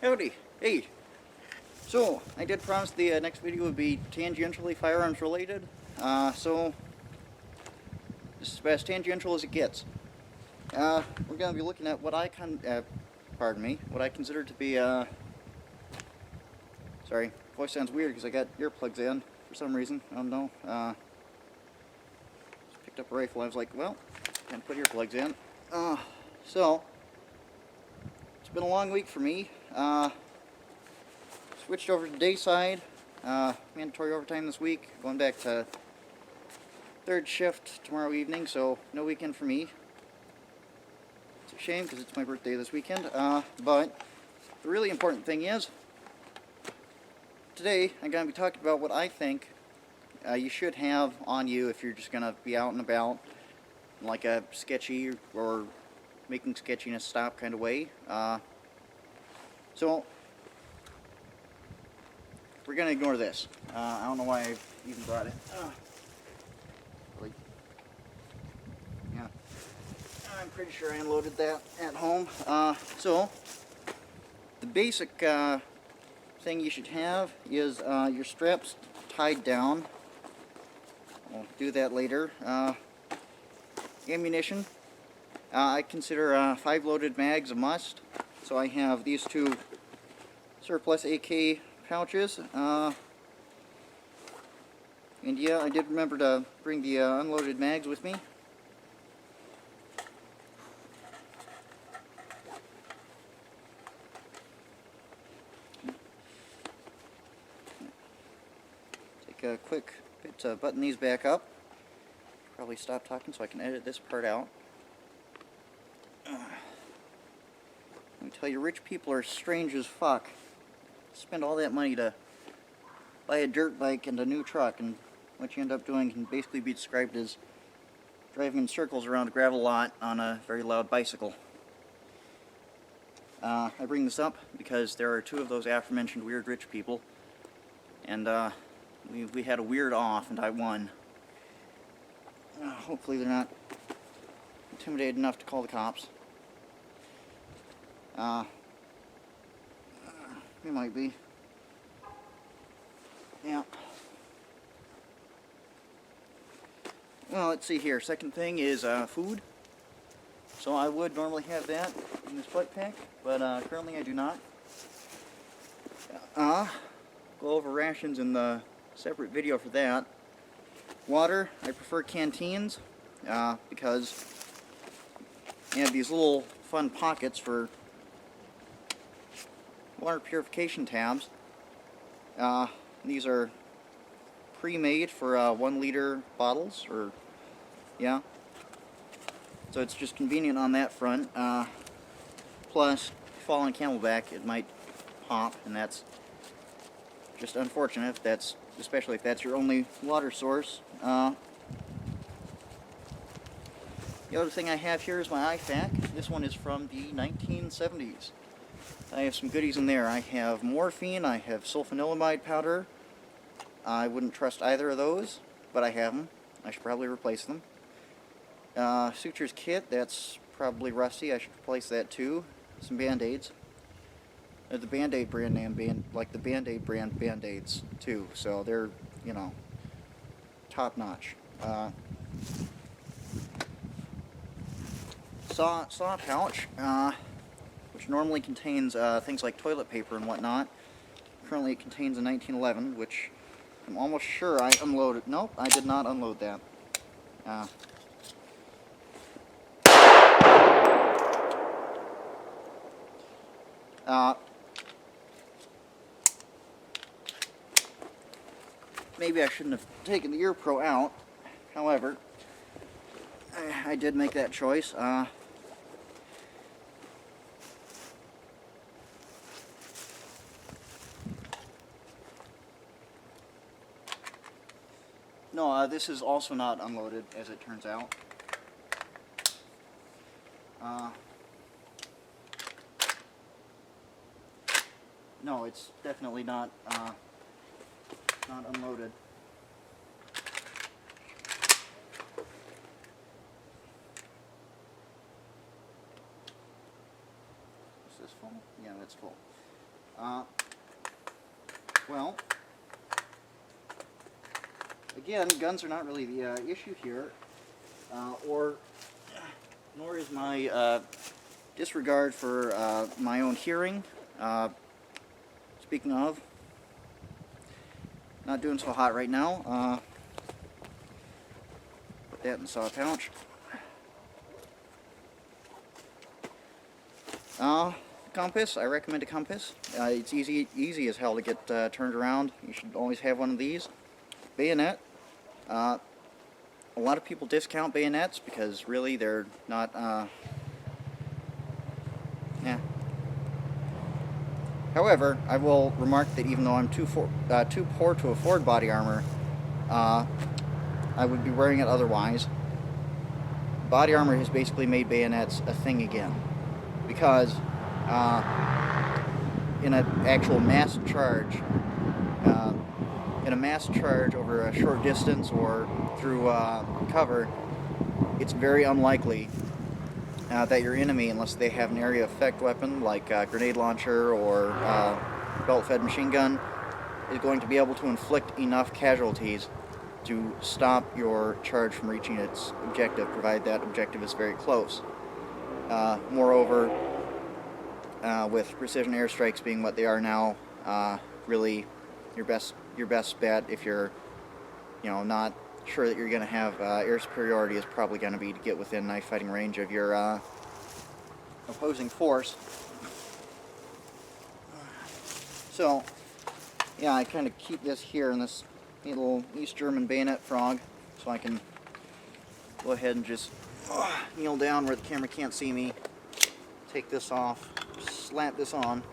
Howdy. Hey. So, I did promise the next video would be tangentially firearms related. So, this is about as tangential as it gets. We're going to be looking at what I what I consider to be, sorry, voice sounds weird because I got earplugs in for some reason. I don't know. Just picked up a rifle. I was like, well, can't put earplugs in. So, it's been a long week for me. Switched over to day side, mandatory overtime this week, going back to third shift tomorrow evening, so no weekend for me. It's a shame because it's my birthday this weekend, but the really important thing is, today I'm going to be talking about what I think you should have on you if you're just going to be out and about in like a sketchy or making sketchiness stop kind of way. So we're going to ignore this. I don't know why I even brought it. Yeah, I'm pretty sure I unloaded that at home. So, the basic thing you should have is your straps tied down. I'll do that later. Ammunition. I consider 5 loaded mags a must. So I have these two surplus AK pouches, and yeah, I did remember to bring the unloaded mags with me. Take a quick bit to button these back up. Probably stop talking so I can edit this part out. Let me tell you, rich people are strange as fuck. Spend all that money to buy a dirt bike and a new truck, and what you end up doing can basically be described as driving in circles around a gravel lot on a very loud bicycle. I bring this up because there are 2 of those aforementioned weird rich people, and we had a weird off and I won. Hopefully they're not intimidated enough to call the cops. They might be. Yeah. Well, let's see here. Second thing is food. So I would normally have that in this foot pack, but currently I do not. Go over rations in the separate video for that. Water, I prefer canteens because they have these little fun pockets for water purification tabs. These are pre-made for 1 liter bottles, or yeah. So it's just convenient on that front. Plus, if you fall on Camelback, it might pop, and that's just unfortunate. Especially if that's your only water source. The other thing I have here is my IFAK. This one is from the 1970s. I have some goodies in there. I have morphine, I have sulfanilamide powder. I wouldn't trust either of those, but I have them. I should probably replace them. Sutures kit, that's probably rusty. I should replace that too. Some Band-Aids. The Band-Aid brand name, like the Band-Aid brand Band-Aids too. So they're, you know, top notch. Saw pouch, which normally contains things like toilet paper and whatnot. Currently it contains a 1911, which I'm almost sure I unloaded. Nope, I did not unload that. Maybe I shouldn't have taken the ear pro out. However, I did make that choice. No, this is also not unloaded, as it turns out. No, it's definitely not unloaded. Is this full? Yeah, that's full. Well, again, guns are not really the issue here, nor is my disregard for my own hearing. Speaking of, not doing so hot right now. Put that in the saw pouch. Compass, I recommend a compass. It's easy as hell to get turned around. You should always have one of these. Bayonet. A lot of people discount bayonets because really they're not, yeah. However, I will remark that even though I'm too poor to afford body armor, I would be wearing it otherwise. Body armor has basically made bayonets a thing again. Because in an actual mass charge, over a short distance or through cover, it's very unlikely that your enemy, unless they have an area effect weapon like a grenade launcher or belt-fed machine gun, is going to be able to inflict enough casualties to stop your charge from reaching its objective, provided that objective is very close. Moreover, with precision airstrikes being what they are now, really your best bet, if you're not sure that you're going to have air superiority, is probably going to be to get within knife fighting range of your opposing force. So yeah, I kind of keep this here in this little East German bayonet frog, so I can go ahead and just kneel down where the camera can't see me, take this off, slap this on.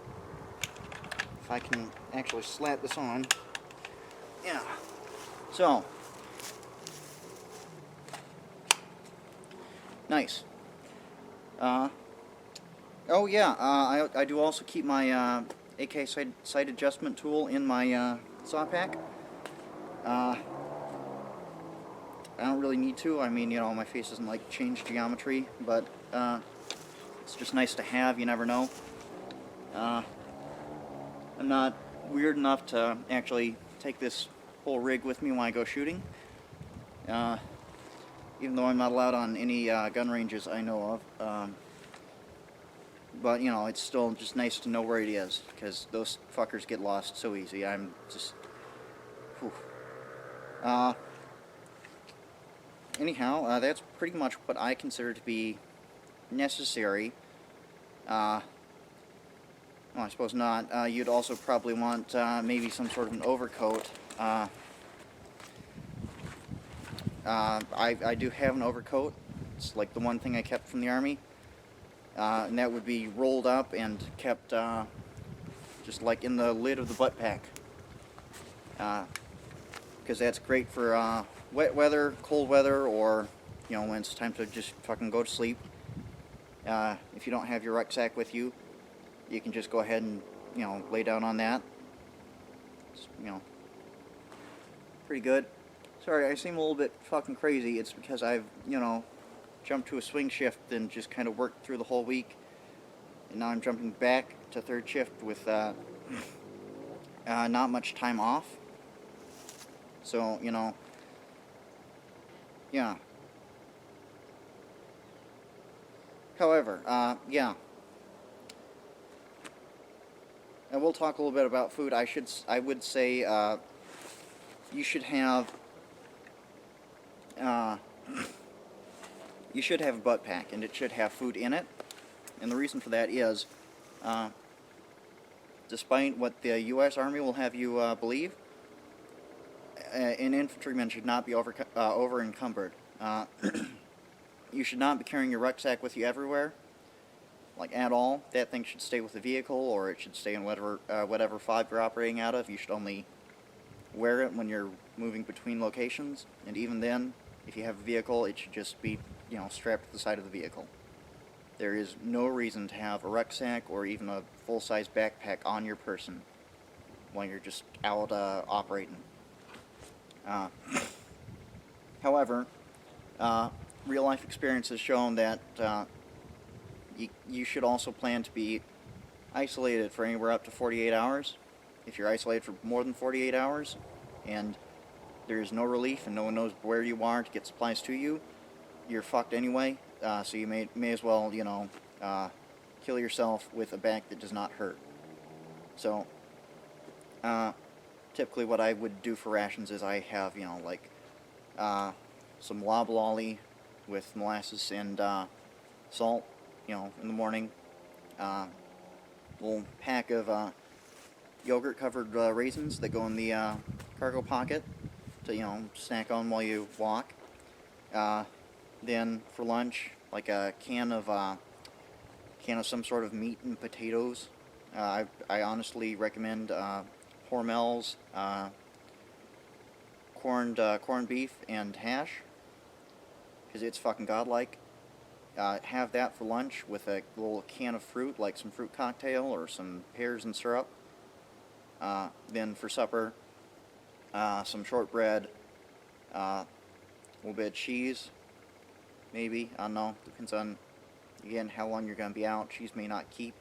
If I can actually slap this on. Yeah. So. Nice. Oh yeah, I do also keep my AK sight adjustment tool in my saw pack. I don't really need to. I mean, my face doesn't like change geometry, but it's just nice to have. You never know. I'm not weird enough to actually take this whole rig with me when I go shooting. Even though I'm not allowed on any gun ranges I know of. But, it's still just nice to know where it is, because those fuckers get lost so easy. I'm just... Whew. Anyhow, that's pretty much what I consider to be necessary. Well, I suppose not. You'd also probably want maybe some sort of an overcoat. I do have an overcoat. It's like the one thing I kept from the Army. And that would be rolled up and kept just like in the lid of the butt pack. Because that's great for wet weather, cold weather, or when it's time to just fucking go to sleep. If you don't have your rucksack with you, you can just go ahead and lay down on that. It's, pretty good. Sorry, I seem a little bit fucking crazy. It's because I've jumped to a swing shift and just kind of worked through the whole week, and now I'm jumping back to third shift with not much time off. So yeah. However, yeah. And we'll talk a little bit about food. I would say you should have a butt pack, and it should have food in it. And the reason for that is, despite what the U.S. Army will have you believe, an infantryman should not be over encumbered. You should not be carrying your rucksack with you everywhere, like at all. That thing should stay with the vehicle, or it should stay in whatever fob you're operating out of. You should only wear it when you're moving between locations, and even then, if you have a vehicle, it should just be strapped to the side of the vehicle. There is no reason to have a rucksack or even a full-size backpack on your person while you're just out operating. However, real-life experience has shown that you should also plan to be isolated for anywhere up to 48 hours. If you're isolated for more than 48 hours and there's no relief and no one knows where you are to get supplies to you, you're fucked anyway. So you may as well, kill yourself with a bag that does not hurt. So, typically what I would do for rations is I have, some loblolly with molasses and salt, in the morning. Little pack of yogurt-covered raisins that go in the cargo pocket to, snack on while you walk. Then for lunch, like a can of some sort of meat and potatoes. I honestly recommend Hormel's corned beef and hash, because it's fucking godlike. Have that for lunch with a little can of fruit, like some fruit cocktail or some pears and syrup. Then for supper, some shortbread, a little bit of cheese, maybe, I don't know, depends on, again, how long you're going to be out. Cheese may not keep,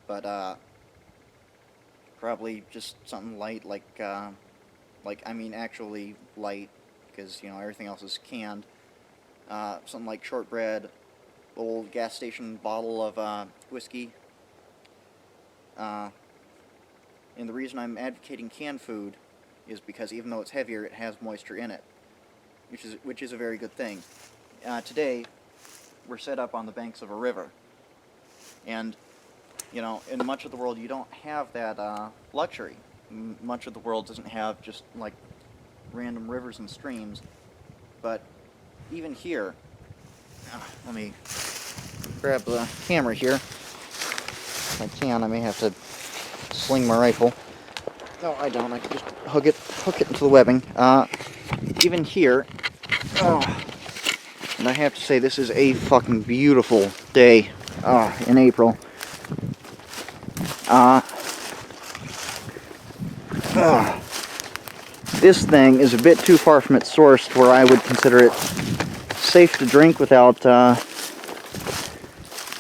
but probably just something light, actually light, because, everything else is canned. Something like shortbread, a little gas station bottle of whiskey. And the reason I'm advocating canned food is because even though it's heavier, it has moisture in it, which is a very good thing. Today, we're set up on the banks of a river, and in much of the world, you don't have that luxury. Much of the world doesn't have just like random rivers and streams, but even here, let me grab the camera here. If I can, I may have to sling my rifle. No, I don't. I can just hook it into the webbing. Even here, and I have to say, this is a fucking beautiful day in April. This thing is a bit too far from its source where I would consider it safe to drink without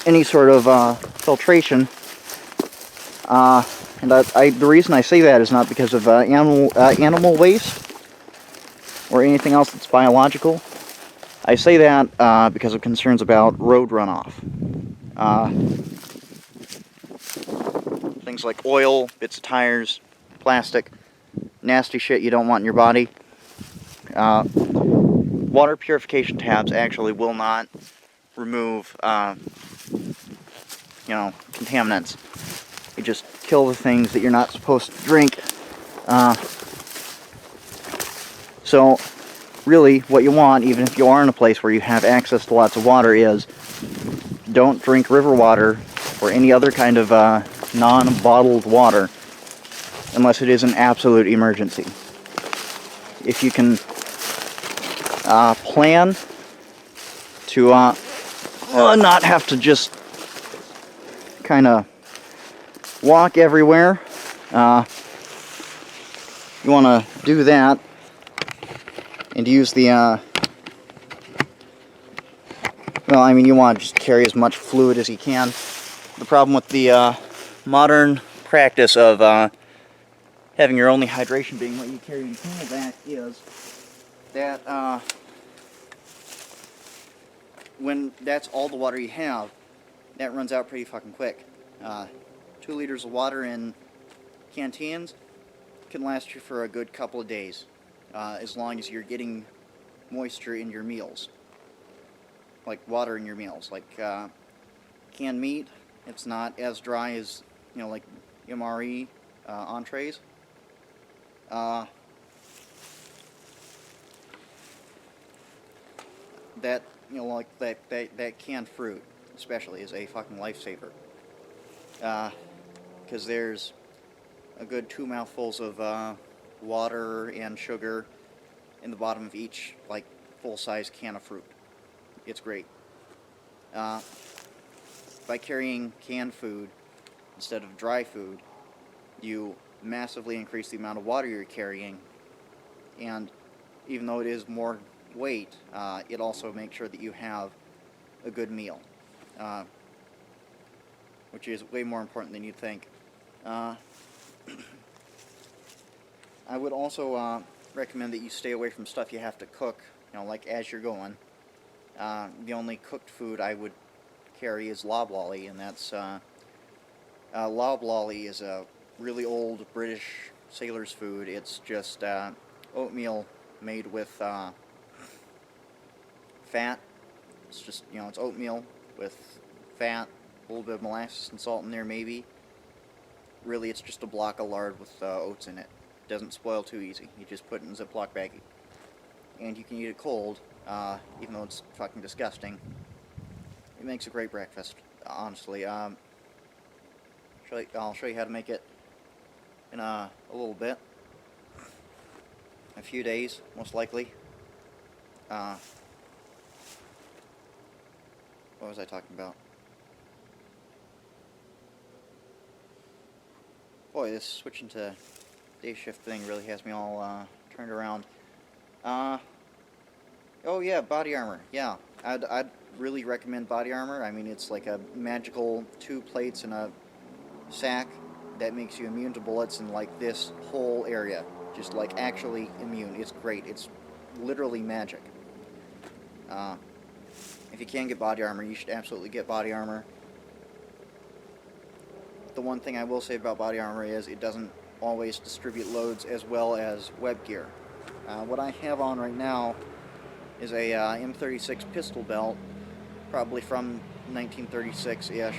any sort of filtration. And the reason I say that is not because of animal waste or anything else that's biological. I say that because of concerns about road runoff. Things like oil, bits of tires, plastic, nasty shit you don't want in your body. Water purification tabs actually will not remove, contaminants. You just kill the things that you're not supposed to drink. So, really, what you want, even if you are in a place where you have access to lots of water, is don't drink river water or any other kind of non-bottled water unless it is an absolute emergency. If you can plan to not have to just kind of walk everywhere, you want to do that and use the you want to just carry as much fluid as you can. The problem with the modern practice of having your only hydration being what you carry in camelback is that when that's all the water you have, that runs out pretty fucking quick. 2 liters of water in canteens can last you for a good couple of days, as long as you're getting moisture in your meals, like water in your meals. Like canned meat, it's not as dry as like MRE entrees. That that canned fruit especially is a fucking lifesaver, because there's a good 2 mouthfuls of water and sugar in the bottom of each full-size can of fruit. It's great. By carrying canned food instead of dry food, you massively increase the amount of water you're carrying, and even though it is more weight, it also makes sure that you have a good meal. which is way more important than you'd think. I would also recommend that you stay away from stuff you have to cook, like as you're going. The only cooked food I would carry is loblolly, and that's loblolly is a really old British sailor's food. It's just oatmeal made with fat. It's just, it's oatmeal with fat, a little bit of molasses and salt in there maybe. Really, it's just a block of lard with oats in it. Doesn't spoil too easy. You just put it in a Ziploc baggie. And you can eat it cold, even though it's fucking disgusting. It makes a great breakfast, honestly. I'll show you how to make it in a little bit. A few days, most likely. What was I talking about? Boy, this switching to day shift thing really has me all turned around. Oh yeah, body armor. Yeah, I'd really recommend body armor. I mean, it's like a magical 2 plates in a sack that makes you immune to bullets in like this whole area. Just like actually immune. It's great. It's literally magic. If you can get body armor, you should absolutely get body armor. The one thing I will say about body armor is it doesn't always distribute loads as well as web gear. What I have on right now is a M36 Pistol Belt, probably from 1936-ish.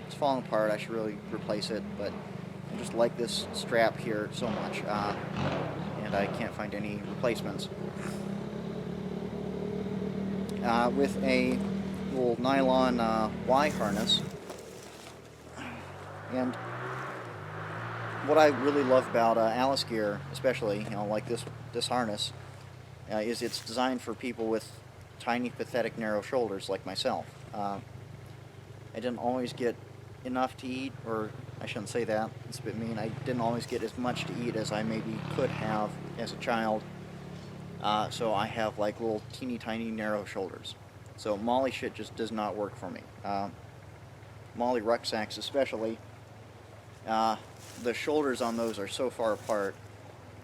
It's falling apart. I should really replace it, but I just like this strap here so much, and I can't find any replacements. With a little nylon Y harness. And what I really love about Alice gear, especially, like this harness, is it's designed for people with tiny, pathetic, narrow shoulders like myself. I didn't always get enough to eat, or I shouldn't say that, it's a bit mean. I didn't always get as much to eat as I maybe could have as a child. So I have like little teeny tiny narrow shoulders. So Molly shit just does not work for me. Molly rucksacks especially. The shoulders on those are so far apart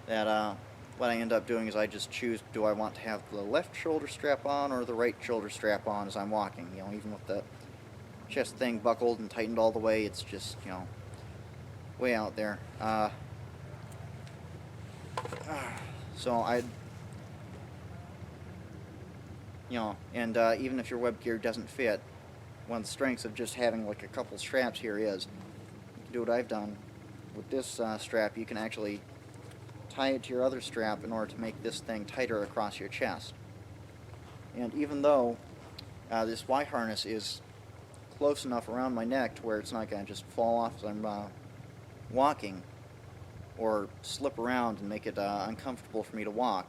that what I end up doing is I just choose, do I want to have the left shoulder strap on or the right shoulder strap on as I'm walking. Even with the chest thing buckled and tightened all the way, it's just, way out there. So and even if your web gear doesn't fit, one of the strengths of just having like a couple straps here is, you can do what I've done. With this strap, you can actually tie it to your other strap in order to make this thing tighter across your chest. And even though this Y harness is close enough around my neck to where it's not going to just fall off as I'm walking, or slip around and make it uncomfortable for me to walk,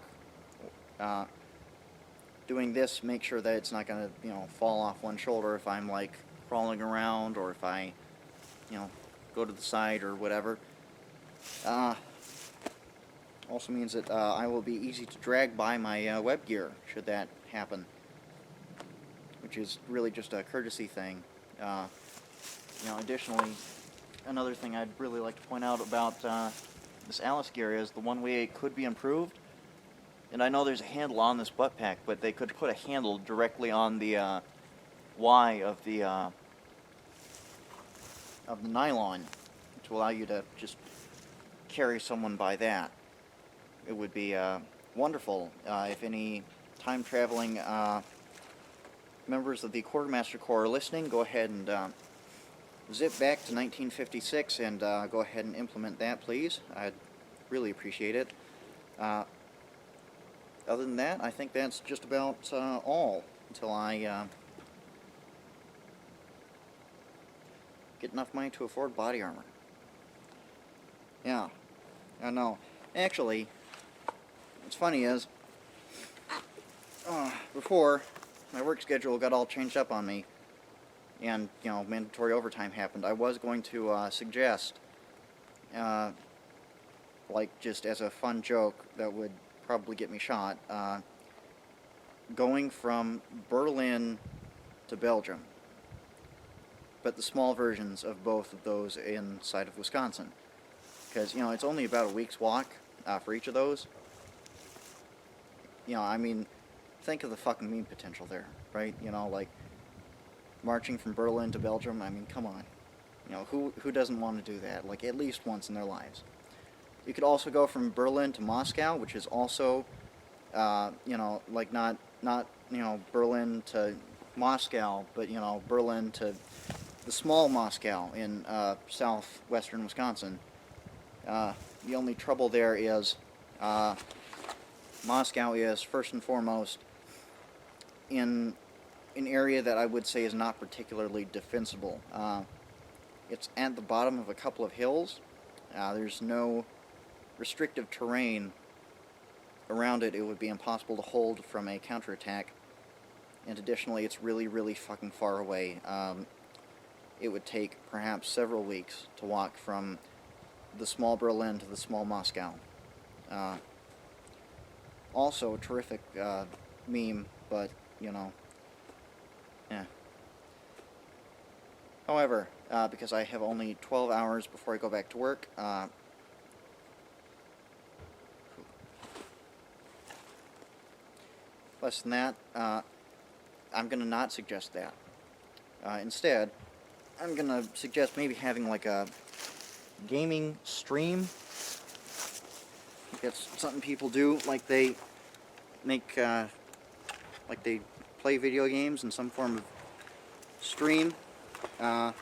doing this makes sure that it's not going to, fall off one shoulder if I'm like crawling around, or if I, go to the side or whatever. Also means that I will be easy to drag by my web gear should that happen, which is really just a courtesy thing. Additionally, another thing I'd really like to point out about this Alice gear is the one way it could be improved. And I know there's a handle on this butt pack, but they could put a handle directly on the Y of the nylon to allow you to just carry someone by that. It would be wonderful if any time-traveling members of the Quartermaster Corps are listening. Go ahead and zip back to 1956 and go ahead and implement that, please. I'd really appreciate it. Other than that, I think that's just about all until I get enough money to afford body armor. Yeah, I know. Actually, what's funny is, before my work schedule got all changed up on me, and, mandatory overtime happened, I was going to suggest, like, just as a fun joke that would probably get me shot, going from Berlin to Belgium. but the small versions of both of those inside of Wisconsin. Because, you know, it's only about a week's walk for each of those. You know, I mean, think of the fucking meme potential there, right? You know, like, marching from Berlin to Belgium, I mean, come on. You know, who doesn't want to do that, like, at least once in their lives? You could also go from Berlin to Moscow, which is also, you know, like, not, you know, Berlin to Moscow, but, you know, Berlin to the small Moscow in southwestern Wisconsin. The only trouble there is Moscow is, first and foremost, in an area that I would say is not particularly defensible. It's at the bottom of a couple of hills. There's no restrictive terrain around it. It would be impossible to hold from a counterattack. And additionally, it's really, really fucking far away. It would take perhaps several weeks to walk from the small Berlin to the small Moscow. Also, a terrific meme, but, you know, yeah. However, because I have only 12 hours before I go back to work, less than that, I'm going to not suggest that. Instead, I'm going to suggest maybe having like a gaming stream. It's something people do, like they make, like they play video games in some form of stream. So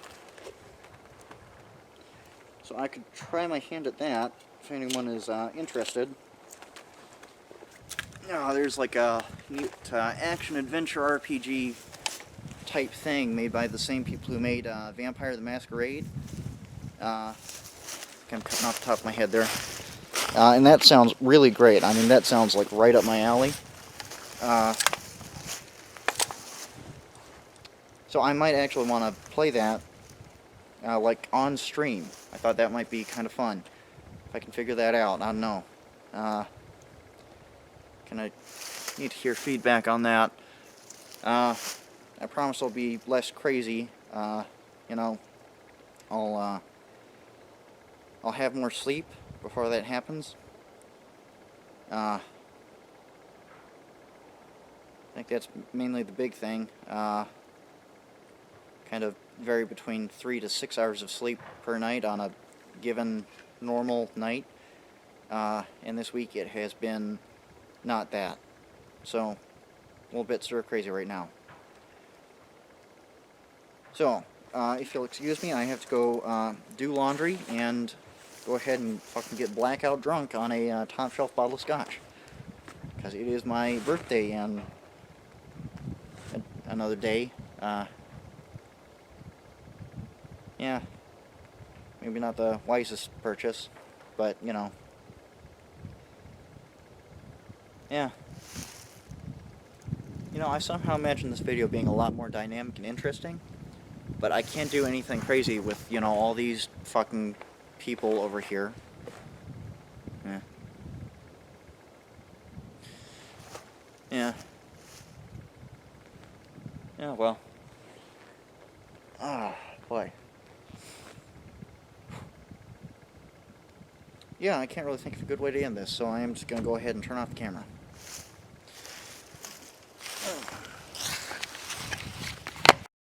I could try my hand at that, if anyone is interested. There's like a neat action-adventure RPG type thing made by the same people who made Vampire the Masquerade. I'm cutting off the top of my head there. And that sounds really great. I mean, that sounds like right up my alley. So I might actually want to play that, like, on stream. I thought that might be kind of fun. If I can figure that out, I don't know. I need to hear feedback on that. I promise I'll be less crazy. You know, I'll have more sleep before that happens. I think that's mainly the big thing. Kind of vary between 3 to 6 hours of sleep per night on a given normal night. And this week it has been not that. So, a little bit stir crazy right now. So, if you'll excuse me, I have to go do laundry and go ahead and fucking get blackout drunk on a top shelf bottle of scotch. Because it is my birthday and another day. Yeah, maybe not the wisest purchase, but, you know. Yeah. You know, I somehow imagine this video being a lot more dynamic and interesting, but I can't do anything crazy with, you know, all these fucking people over here. Yeah. Yeah. Yeah, well. Boy. Yeah, I can't really think of a good way to end this, so I am just going to go ahead and turn off the camera.